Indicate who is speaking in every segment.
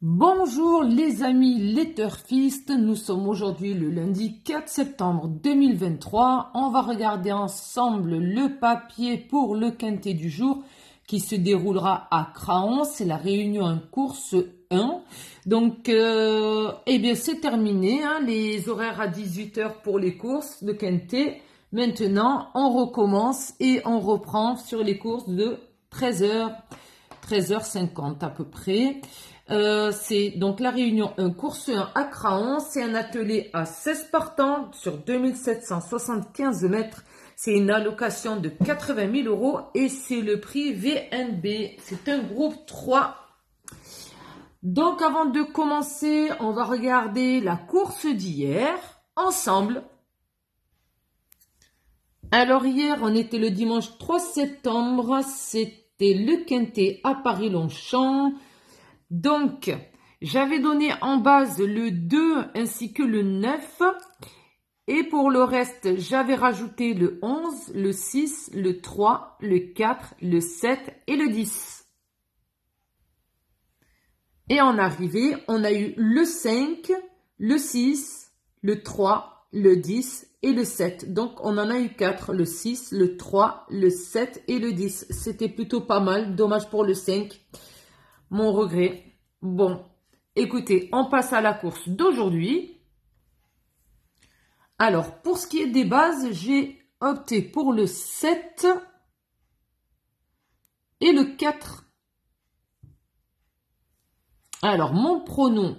Speaker 1: Bonjour les amis les turfistes, nous sommes aujourd'hui le lundi 4 septembre 2023. On va regarder ensemble le papier pour le quintet du jour qui se déroulera à Craon. C'est la réunion en course 1. Donc, eh bien c'est terminé, hein, les horaires à 18h pour les courses de quintet. Maintenant, on recommence et on reprend sur les courses de 13h50 à peu près. C'est donc la réunion 1, course 1 à Craon. C'est un attelé à 16 partants sur 2775 mètres. C'est une allocation de 80 000 euros et c'est le prix VNB. C'est un groupe 3. Donc avant de commencer, on va regarder la course d'hier ensemble. Alors hier, on était le dimanche 3 septembre. C'était le quintet à Paris-Longchamp. Donc, j'avais donné en base le 2 ainsi que le 9. Et pour le reste, j'avais rajouté le 11, le 6, le 3, le 4, le 7 et le 10. Et en arrivée, on a eu le 5, le 6, le 3, le 10 et le 7. Donc, on en a eu 4, le 6, le 3, le 7 et le 10. C'était plutôt pas mal. Dommage pour le 5. Mon regret. Bon, écoutez, on passe à la course d'aujourd'hui. Alors, pour ce qui est des bases, j'ai opté pour le 7 et le 4. Alors, mon pronom,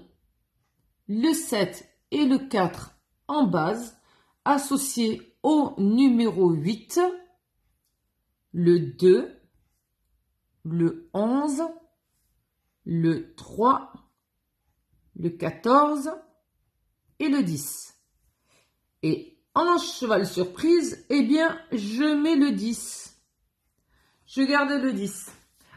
Speaker 1: le 7 et le 4 en base, associé au numéro 8, le 2, le 11, le 3, le 14 et le 10. Et en cheval surprise, eh bien, je mets le 10. Je garde le 10.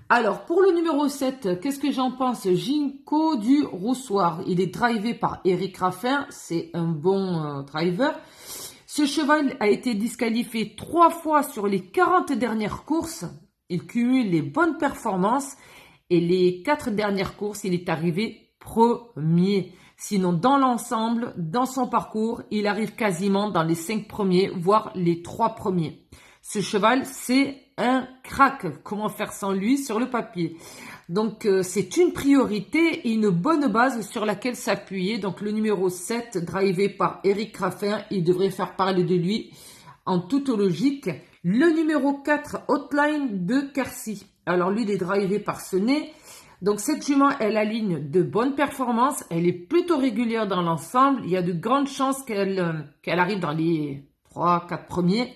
Speaker 1: Alors, pour le numéro 7, qu'est-ce que j'en pense? Ginkgo du Roussoir. Il est drivé par Eric Raffin. C'est un bon driver. Ce cheval a été disqualifié 3 fois sur les 40 dernières courses. Il cumule les bonnes performances. Et les 4 dernières courses, il est arrivé premier. Sinon, dans l'ensemble, dans son parcours, il arrive quasiment dans les 5 premiers, voire les 3 premiers. Ce cheval, c'est un crack. Comment faire sans lui sur le papier? Donc, c'est une priorité et une bonne base sur laquelle s'appuyer. Donc, le numéro 7, drivé par Eric Raffin, il devrait faire parler de lui en toute logique. Le numéro 4, Hotline de Quercy. Alors, lui, il est drivé par Senet. Donc, cette jument, elle aligne de bonnes performances. Elle est plutôt régulière dans l'ensemble. Il y a de grandes chances qu'elle arrive dans les 3-4 premiers.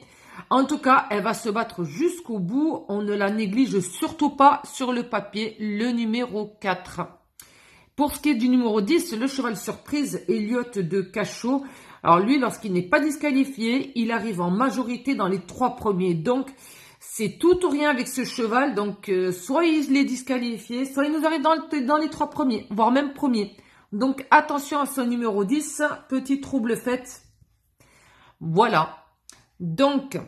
Speaker 1: En tout cas, elle va se battre jusqu'au bout. On ne la néglige surtout pas sur le papier, le numéro 4. Pour ce qui est du numéro 10, le cheval surprise, Elliot de Cachot. Alors lui, lorsqu'il n'est pas disqualifié, il arrive en majorité dans les 3 premiers. Donc, c'est tout ou rien avec ce cheval. Donc, soit il est disqualifié, soit il nous arrive dans les 3 premiers, voire même premiers. Donc, attention à ce numéro 10, petit trouble fait. Voilà. Donc,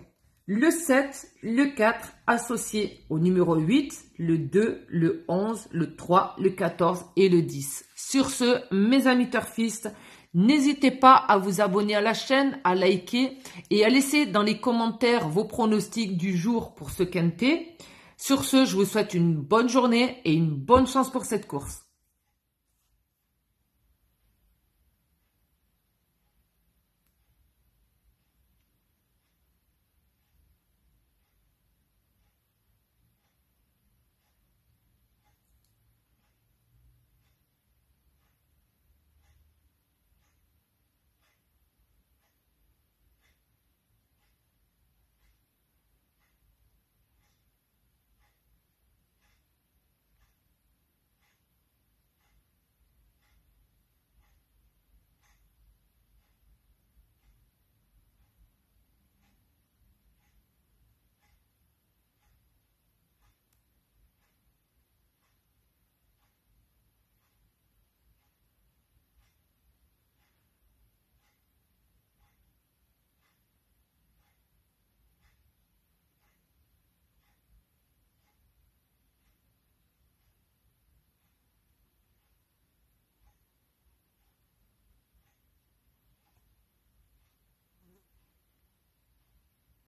Speaker 1: le 7, le 4 associé au numéro 8, le 2, le 11, le 3, le 14 et le 10. Sur ce, mes amis turfistes, n'hésitez pas à vous abonner à la chaîne, à liker et à laisser dans les commentaires vos pronostics du jour pour ce quintet. Sur ce, je vous souhaite une bonne journée et une bonne chance pour cette course.